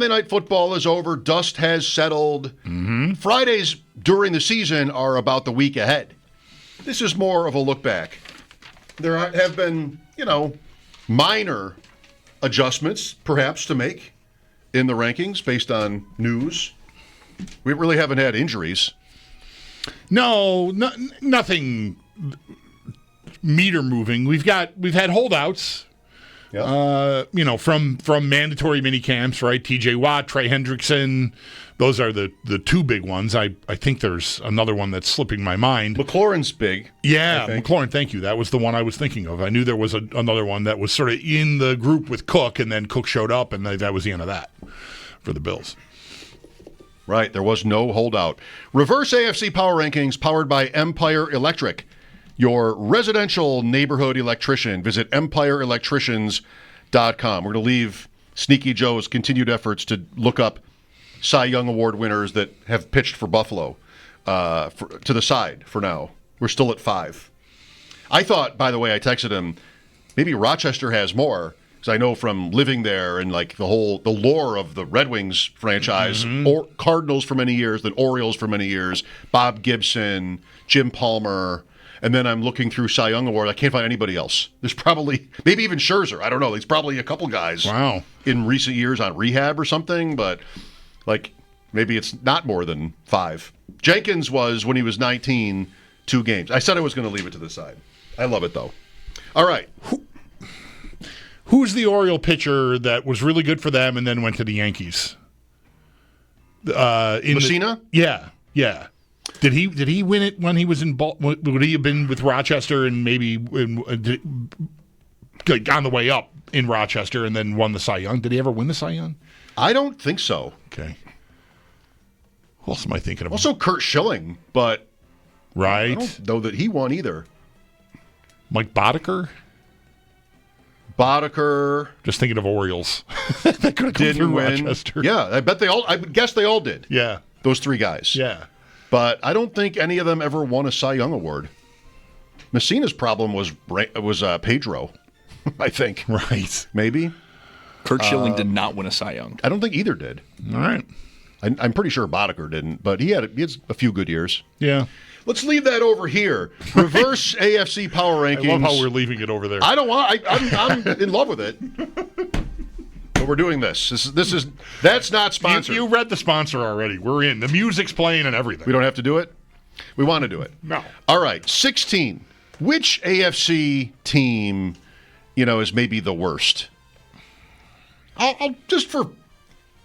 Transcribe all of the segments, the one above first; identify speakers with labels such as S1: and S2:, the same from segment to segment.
S1: Monday Night Football is over. Dust has settled. Fridays during the season are about the week ahead. This is more of a look back. There have been, minor adjustments perhaps to make in the rankings based on news. We really haven't had injuries.
S2: No, nothing meter moving. We've had holdouts.
S1: Yep.
S2: From mandatory mini camps, right? TJ Watt, Trey Hendrickson, those are the two big ones. I think there's another one that's slipping my mind.
S1: McLaurin's big.
S2: Yeah, McLaurin, thank you. That was the one I was thinking of. I knew there was another one that was sort of in the group with Cook, and then Cook showed up, and that was the end of that for the Bills.
S1: Right, there was no holdout. Reverse AFC Power Rankings powered by Empire Electric. Your residential neighborhood electrician. Visit EmpireElectricians.com. We're going to leave Sneaky Joe's continued efforts to look up Cy Young Award winners that have pitched for Buffalo to the side for now. We're still at 5. I thought, by the way, I texted him, maybe Rochester has more, because I know from living there and like the lore of the Red Wings franchise, or Cardinals for many years, then Orioles for many years, Bob Gibson, Jim Palmer. And then I'm looking through Cy Young Award. I can't find anybody else. There's probably, maybe even Scherzer. I don't know. There's probably a couple guys in recent years on rehab or something, but maybe it's not more than 5. Jenkins was, when he was 19, 2 games. I said I was going to leave it to the side. I love it, though. All right.
S2: Who's the Oriole pitcher that was really good for them and then went to the Yankees?
S1: Messina?
S2: Yeah. Did he win it when he was in Baltimore? Would he have been with Rochester and maybe on the way up in Rochester and then won the Cy Young? Did he ever win the Cy Young?
S1: I don't think so.
S2: Okay. Who else am I thinking of?
S1: Also Kurt Schilling, but
S2: right.
S1: I don't know that he won either.
S2: Mike Boddicker?
S1: Just
S2: thinking of Orioles. That could have come through
S1: win.
S2: Rochester.
S1: Yeah, I would guess they all did.
S2: Yeah.
S1: Those 3 guys.
S2: Yeah.
S1: But I don't think any of them ever won a Cy Young Award. Messina's problem was Pedro, I think.
S2: Right.
S1: Maybe.
S3: Kurt Schilling did not win a Cy Young.
S1: I don't think either did.
S2: All right.
S1: I'm pretty sure Boddicker didn't, but he had a few good years.
S2: Yeah.
S1: Let's leave that over here. Reverse AFC Power Rankings.
S2: I love how we're leaving it over there.
S1: I don't want. I'm in love with it. But we're doing this. That's not sponsored.
S2: You read the sponsor already. We're in. The music's playing and everything.
S1: We don't have to do it? We want to do it.
S2: No.
S1: All right. 16. Which AFC team, is maybe the worst? I'll just to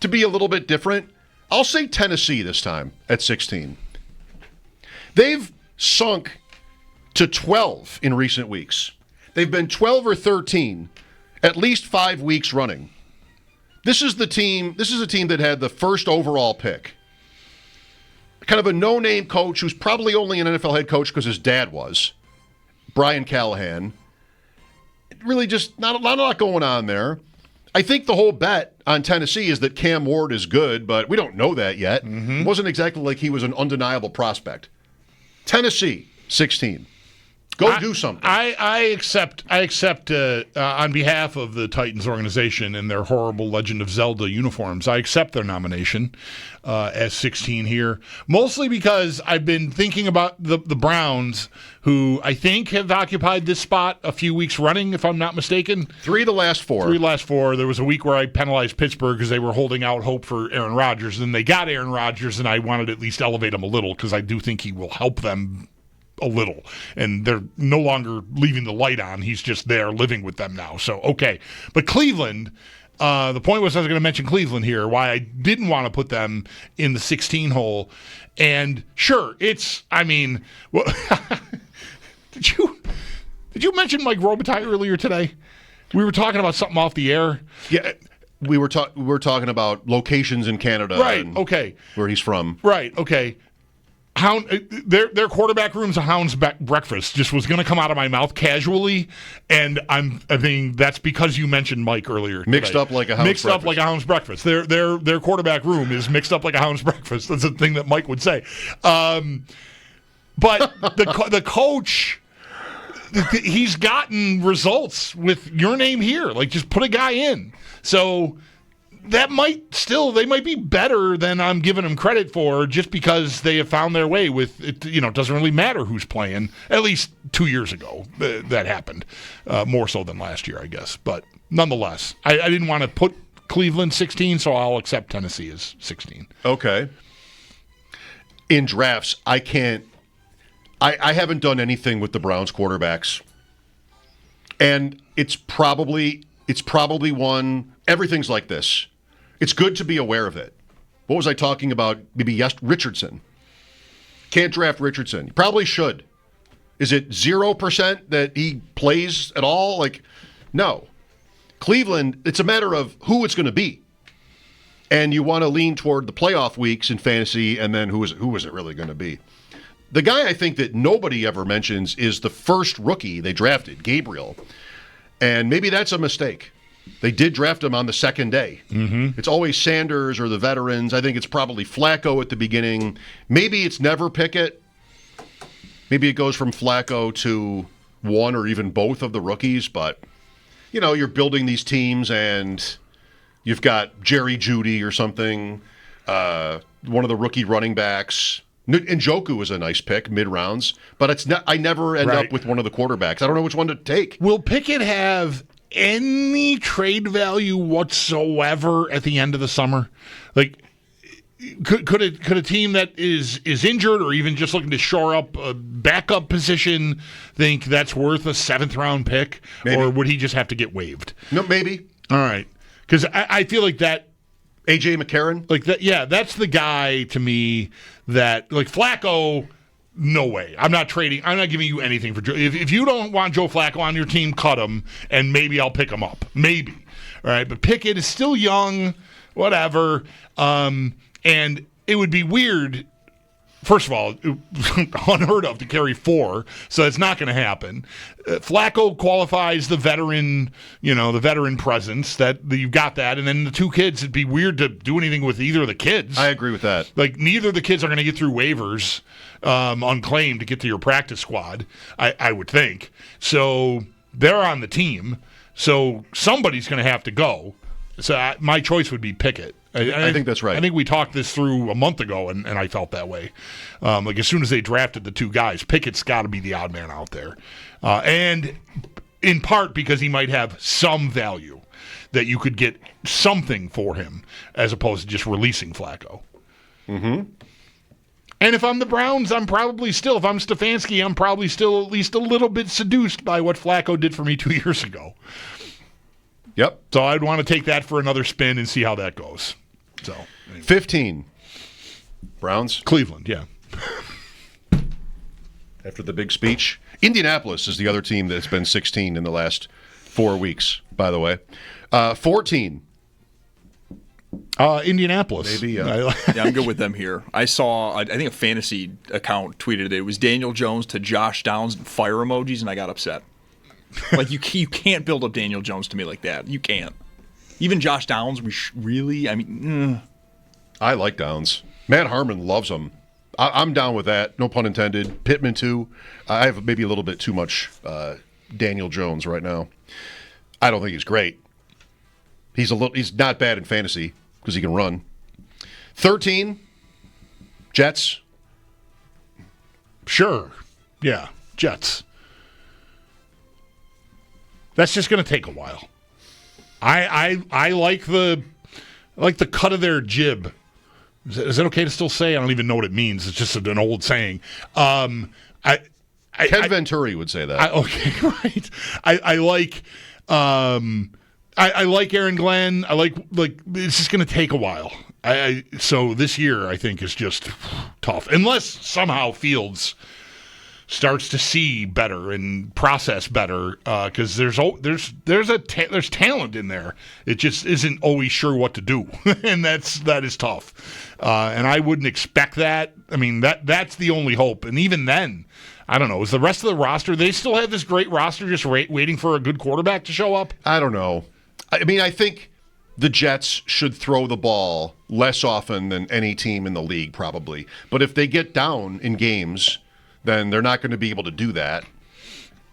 S1: be a little bit different, I'll say Tennessee this time at 16. They've sunk to 12 in recent weeks. They've been 12 or 13 at least 5 weeks running. This is a team that had the first overall pick. Kind of a no-name coach who's probably only an NFL head coach because his dad was. Brian Callahan. Really just not a lot going on there. I think the whole bet on Tennessee is that Cam Ward is good, but we don't know that yet. It wasn't exactly like he was an undeniable prospect. Tennessee, 16. Go do something.
S2: I accept on behalf of the Titans organization and their horrible Legend of Zelda uniforms, I accept their nomination as 16 here, mostly because I've been thinking about the Browns, who I think have occupied this spot a few weeks running, if I'm not mistaken.
S1: 3 of the last 4.
S2: 3 last 4. There was a week where I penalized Pittsburgh because they were holding out hope for Aaron Rodgers, and they got Aaron Rodgers, and I wanted to at least elevate him a little because I do think he will help them a little, and they're no longer leaving the light on. He's just there living with them now. So, okay. But Cleveland, the point was I was going to mention Cleveland here, why I didn't want to put them in the 16 hole. And sure, did you mention Mike Robitaille earlier today? We were talking about something off the air.
S1: Yeah. We were talking about locations in Canada.
S2: Right, okay.
S1: Where he's from.
S2: Right, okay. Their quarterback room's a hound's breakfast just was going to come out of my mouth casually, and I think that's because you mentioned Mike earlier today.
S1: Mixed up like a hound's breakfast.
S2: Their quarterback room is mixed up like a hound's breakfast. That's a thing that Mike would say. But the coach, he's gotten results with your name here. Like, just put a guy in. So they might be better than I'm giving them credit for, just because they have found their way with it. It doesn't really matter who's playing. At least 2 years ago, that happened, more so than last year, I guess. But nonetheless, I didn't want to put Cleveland 16, so I'll accept Tennessee as 16.
S1: Okay. In drafts, I haven't done anything with the Browns quarterbacks. And it's probably one, everything's like this. It's good to be aware of it. What was I talking about? Maybe Richardson. Can't draft Richardson. You probably should. Is it 0% that he plays at all? No. Cleveland, it's a matter of who it's going to be. And you want to lean toward the playoff weeks in fantasy, and then who is it really going to be? The guy I think that nobody ever mentions is the first rookie they drafted, Gabriel. And maybe that's a mistake. They did draft him on the second day. Mm-hmm. It's always Sanders or the veterans. I think it's probably Flacco at the beginning. Maybe it's never Pickett. Maybe it goes from Flacco to one or even both of the rookies. But, you're building these teams, and you've got Jerry Jeudy or something, one of the rookie running backs. Njoku was a nice pick mid-rounds, but it's not. I never end up with one of the quarterbacks. I don't know which one to take.
S2: Will Pickett have any trade value whatsoever at the end of the summer? Could a team that is injured or even just looking to shore up a backup position think that's worth a 7th-round pick?
S1: Maybe.
S2: Or would he just have to get waived?
S1: No, maybe.
S2: All right. Because I feel like that...
S1: A.J. McCarron?
S2: That's the guy to me that... Flacco, no way. I'm not trading. I'm not giving you anything for Joe. If you don't want Joe Flacco on your team, cut him, and maybe I'll pick him up. Maybe. All right, but Pickett is still young, whatever. And it would be weird, first of all, unheard of to carry 4, so it's not going to happen. Flacco qualifies the veteran, the veteran presence, that you've got that, and then the 2 kids, it'd be weird to do anything with either of the kids.
S1: I agree with that.
S2: Neither of the kids are going to get through waivers unclaimed to get to your practice squad, I would think. So they're on the team, so somebody's going to have to go. So my choice would be Pickett.
S1: I think that's right.
S2: I think we talked this through a month ago, and I felt that way. As soon as they drafted the 2 guys, Pickett's got to be the odd man out there. And in part because he might have some value, that you could get something for him as opposed to just releasing Flacco. Mm-hmm. And if I'm the Browns, if I'm Stefanski, I'm probably still at least a little bit seduced by what Flacco did for me 2 years ago.
S1: Yep.
S2: So I'd want to take that for another spin and see how that goes. So, anyway.
S1: 15. Browns?
S2: Cleveland, yeah.
S1: After the big speech. Indianapolis is the other team that's been 16 in the last 4 weeks, by the way. 14.
S2: Indianapolis.
S1: Maybe,
S3: yeah, I'm good with them here. I saw, I think a fantasy account tweeted it was Daniel Jones to Josh Downs and fire emojis, and I got upset. You can't build up Daniel Jones to me like that. You can't. Even Josh Downs, really?
S1: I like Downs. Matt Harmon loves him. I'm down with that. No pun intended. Pittman, too. I have maybe a little bit too much Daniel Jones right now. I don't think he's great. He's not bad in fantasy because he can run. 13. Jets.
S2: Sure. Yeah. Jets. That's just going to take a while. I like the cut of their jib. Is it okay to still say? I don't even know what it means. It's just an old saying. Ken
S1: Venturi would say that.
S2: Okay, right. I like Aaron Glenn. I like it's just going to take a while. So this year I think is just tough unless somehow Fields starts to see better and process better because there's talent in there. It just isn't always sure what to do, and that is tough. And I wouldn't expect that. I mean that's the only hope. And even then, I don't know. Is the rest of the roster? They still have this great roster, just waiting for a good quarterback to show up.
S1: I don't know. I mean, I think the Jets should throw the ball less often than any team in the league, probably. But if they get down in games, then they're not going to be able to do that.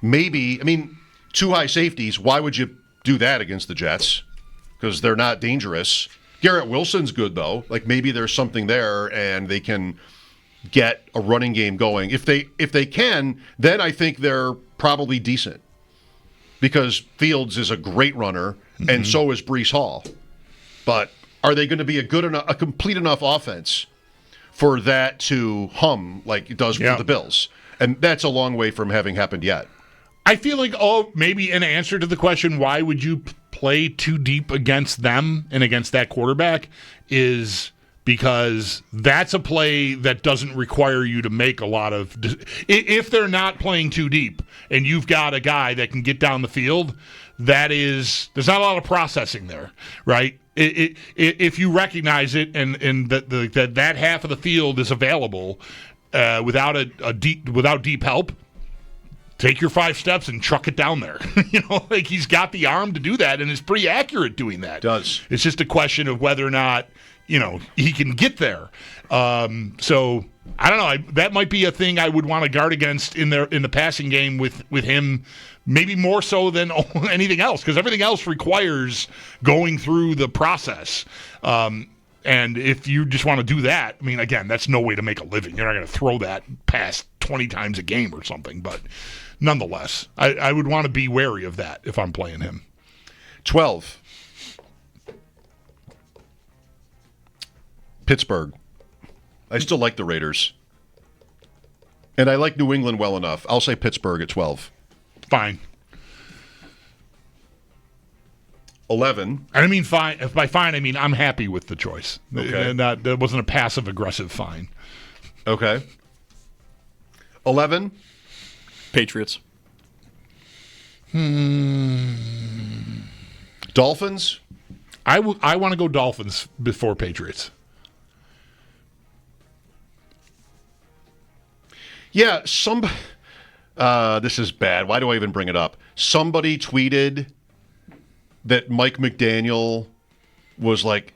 S1: Maybe, 2 high safeties, why would you do that against the Jets? Because they're not dangerous. Garrett Wilson's good, though. Like, maybe there's something there, and they can get a running game going. If they can, then I think they're probably decent. Because Fields is a great runner, and so is Breece Hall. But are they going to be a complete enough offense for that to hum like it does for the Bills? And that's a long way from having happened yet.
S2: I feel like, maybe an answer to the question, why would you play too deep against them and against that quarterback, is because that's a play that doesn't require you to make a lot of. If they're not playing too deep and you've got a guy that can get down the field, there's not a lot of processing there, right? If you recognize it and that half of the field is available without deep help, take your 5 steps and chuck it down there. Like, he's got the arm to do that and is pretty accurate doing that.
S1: Does.
S2: It's just a question of whether or not he can get there. So I don't know. That might be a thing I would want to guard against in the passing game with him. Maybe more so than anything else, because everything else requires going through the process. And if you just want to do that, I mean, again, that's no way to make a living. You're not going to throw that past 20 times a game or something. But nonetheless, I would want to be wary of that if I'm playing him.
S1: 12. Pittsburgh. I still like the Raiders. And I like New England well enough. I'll say Pittsburgh at 12.
S2: Fine.
S1: 11.
S2: I mean fine. If by fine, I mean I'm happy with the choice.
S1: Okay.
S2: That wasn't a passive-aggressive fine.
S1: Okay. 11.
S3: Patriots.
S1: Dolphins.
S2: I want to go Dolphins before Patriots.
S1: Yeah, this is bad. Why do I even bring it up? Somebody tweeted that Mike McDaniel was like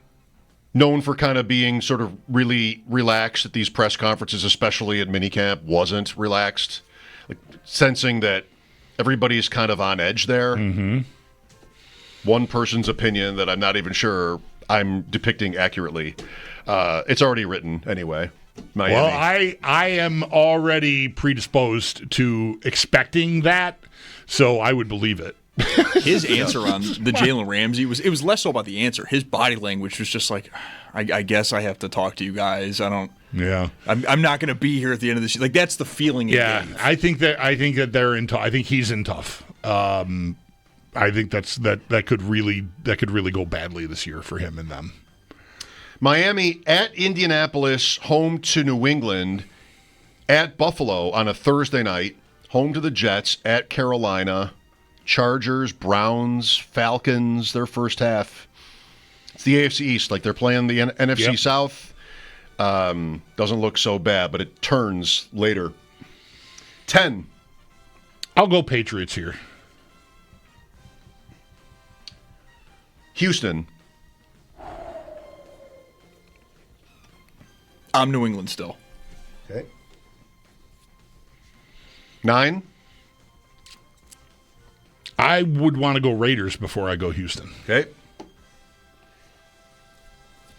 S1: known for kind of being sort of really relaxed at these press conferences, especially at minicamp, wasn't relaxed, like sensing that everybody's kind of on edge there. Mm-hmm. One person's opinion that I'm not even sure I'm depicting accurately. It's already written anyway. Miami.
S2: Well, I am already predisposed to expecting that, so I would believe it.
S3: His answer on the Jalen Ramsey was less so about the answer. His body language was just like, I guess I have to talk to you guys.
S2: Yeah.
S3: I'm not going to be here at the end of this. Like, that's the feeling.
S2: Yeah, I think that they're in tough. I think he's in tough. I think that could really go badly this year for him and them.
S1: Miami at Indianapolis, home to New England, at Buffalo on a Thursday night, home to the Jets, at Carolina, Chargers, Browns, Falcons, their first half. It's the AFC East, like they're playing the NFC South. Doesn't look so bad, but it turns later. 10.
S2: I'll go Patriots here.
S1: Houston.
S3: I'm New England still.
S1: Okay. 9.
S2: I would want to go Raiders before I go Houston.
S1: Okay.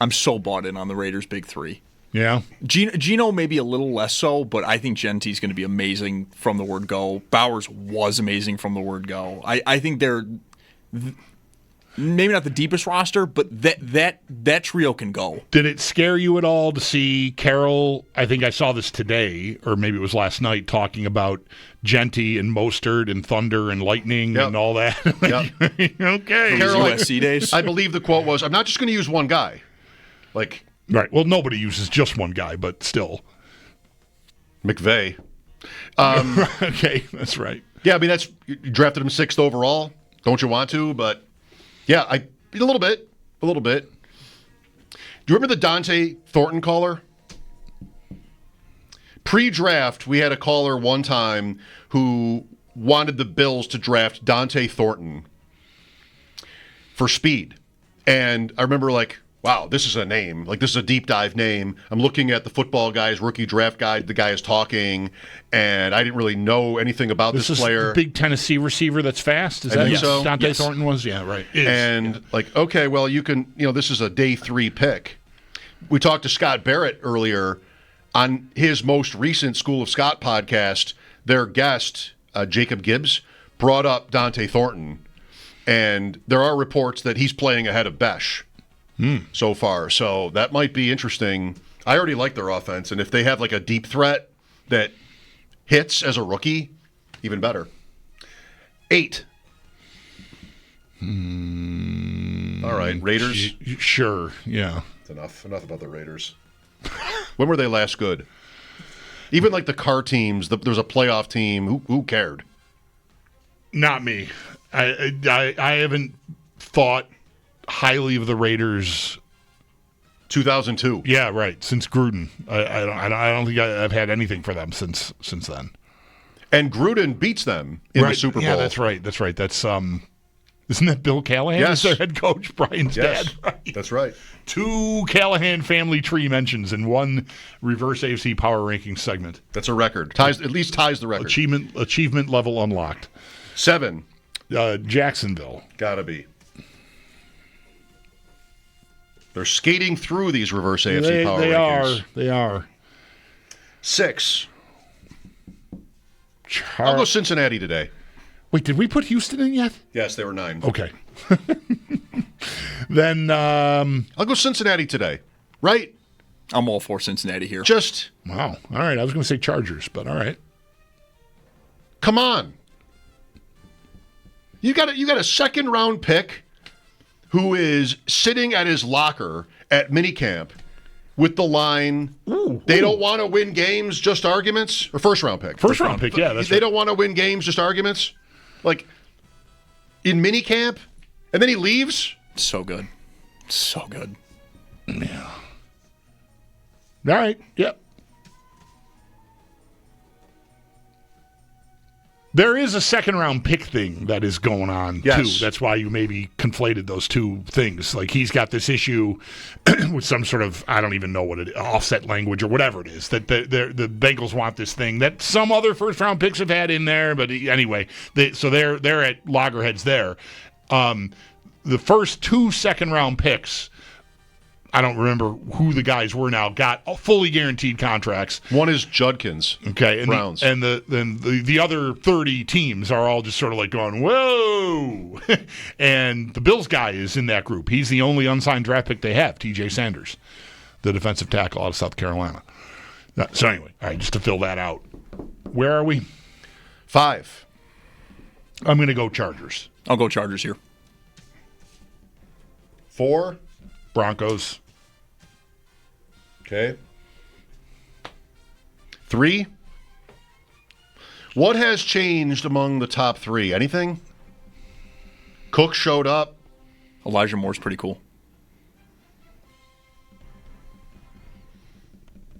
S3: I'm so bought in on the Raiders' big 3.
S2: Yeah.
S3: Geno maybe a little less so, but I think Genty's going to be amazing from the word go. Bowers was amazing from the word go. I think they're maybe not the deepest roster, but that trio can go.
S2: Did it scare you at all to see Carroll? I think I saw this today, or maybe it was last night, talking about Genty and Mostert and Thunder and Lightning and all that. Okay.
S1: Carroll,
S3: USC days.
S1: I believe the quote was, "I'm not just going to use one guy." Like,
S2: right. Well, nobody uses just one guy, but still.
S1: McVay.
S2: Okay, that's right.
S1: Yeah, I mean, you drafted him 6th overall. Don't you want to? But yeah, a little bit. Do you remember the Dante Thornton caller? Pre-draft, we had a caller one time who wanted the Bills to draft Dante Thornton for speed. And I remember, like, wow, this is a name. Like, this is a deep dive name. I'm looking at the Football Guys rookie draft guide. The guy is talking, and I didn't really know anything about this player.
S2: This is the big Tennessee receiver that's fast? Is
S1: I
S2: that
S1: think
S2: who
S1: so.
S2: Dante
S3: Yes.
S2: Thornton was? Yeah, right.
S1: Like, okay, well, you can, this is a day 3 pick. We talked to Scott Barrett earlier on his most recent School of Scott podcast. Their guest, Jacob Gibbs, brought up Dante Thornton, and there are reports that he's playing ahead of Besh so far. So that might be interesting. I already like their offense, and if they have like a deep threat that hits as a rookie, even better. 8. All right, Raiders.
S2: Sure, yeah.
S1: Enough about the Raiders. When were they last good? Even like the car teams, there was a playoff team. Who cared?
S2: Not me. I haven't thought highly of the Raiders.
S1: 2002.
S2: Yeah, right. Since Gruden, I don't think I've had anything for them since then.
S1: And Gruden beats them in the Super Bowl.
S2: Yeah, that's right. That's isn't that Bill Callahan?
S1: Yes.
S2: Is their head coach, Brian's dad? Right?
S1: That's right.
S2: 2 Callahan family tree mentions in one Reverse AFC Power Rankings segment.
S1: That's a record. At least ties the record.
S2: Achievement level unlocked.
S1: 7.
S2: Jacksonville.
S1: Gotta be. They're skating through these Reverse AFC Power Rankings.
S2: They are.
S1: 6. I'll go Cincinnati today.
S2: Wait, did we put Houston in yet?
S1: Yes, they were 9.
S2: Okay. Then
S1: I'll go Cincinnati today. Right?
S3: I'm all for Cincinnati here.
S2: Wow. All right. I was going to say Chargers, but all right.
S1: Come on. You got a second round pick who is sitting at his locker at minicamp with the line, they don't want to win games, just arguments, or first round pick.
S2: First round pick, yeah.
S1: They don't want to win games, just arguments. Like, in minicamp, and then he leaves.
S3: So good. So good.
S2: Yeah. All right. Yep. There is a second round pick thing that is going on, too. That's why you maybe conflated those two things. Like, he's got this issue with some sort of, I don't even know what it is, offset language or whatever it is, that the Bengals want this thing that some other first round picks have had in there. But anyway, they're at loggerheads there. The first 2 second round picks, I don't remember who the guys were now, got fully guaranteed contracts.
S1: One is Judkins.
S2: Okay, and
S1: Browns.
S2: The other 30 teams are all just sort of like going, whoa! And the Bills guy is in that group. He's the only unsigned draft pick they have, TJ Sanders, the defensive tackle out of South Carolina. So anyway, all right, just to fill that out. Where are we?
S1: 5.
S2: I'm going to go Chargers.
S3: I'll go Chargers here.
S1: 4.
S2: Broncos.
S1: Okay. 3. What has changed among the top 3? Anything? Cook showed up.
S3: Elijah Moore's pretty cool.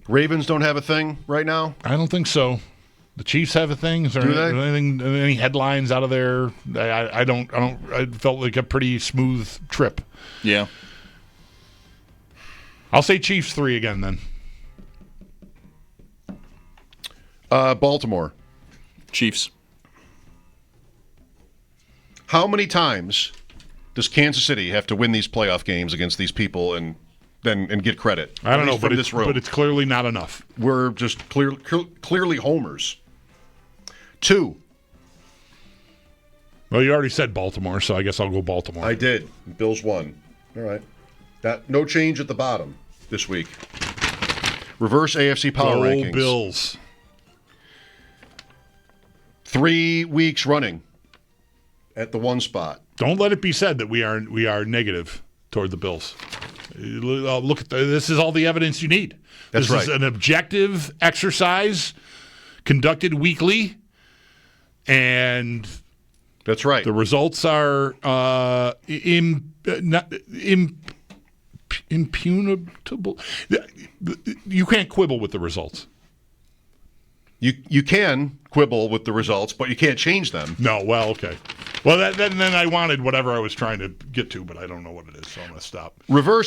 S1: Ravens don't have a thing right now?
S2: I don't think so. The Chiefs have a thing. Is there
S1: Do they?
S2: any headlines out of there? I don't. I felt like a pretty smooth trip.
S3: Yeah.
S2: I'll say Chiefs 3 again then.
S1: Baltimore.
S3: Chiefs.
S1: How many times does Kansas City have to win these playoff games against these people and get credit?
S2: I don't know,
S1: from this room.
S2: but it's clearly not enough.
S1: We're just clearly homers. 2.
S2: Well, you already said Baltimore, so I guess I'll go Baltimore.
S1: I did. Bills won. All right. No change at the bottom this week. Reverse AFC Power Rankings.
S2: Bills.
S1: 3 weeks running at the 1 spot.
S2: Don't let it be said that we are negative toward the Bills. Look at this is all the evidence you need.
S1: That's
S2: this is
S1: right.
S2: an objective exercise conducted weekly, and
S1: That's right.
S2: the results are impugnable. You can't quibble with the results.
S1: You can quibble with the results, but you can't change them.
S2: No, well, okay. Well, then I wanted whatever I was trying to get to, but I don't know what it is, so I'm going to stop.
S1: Reverse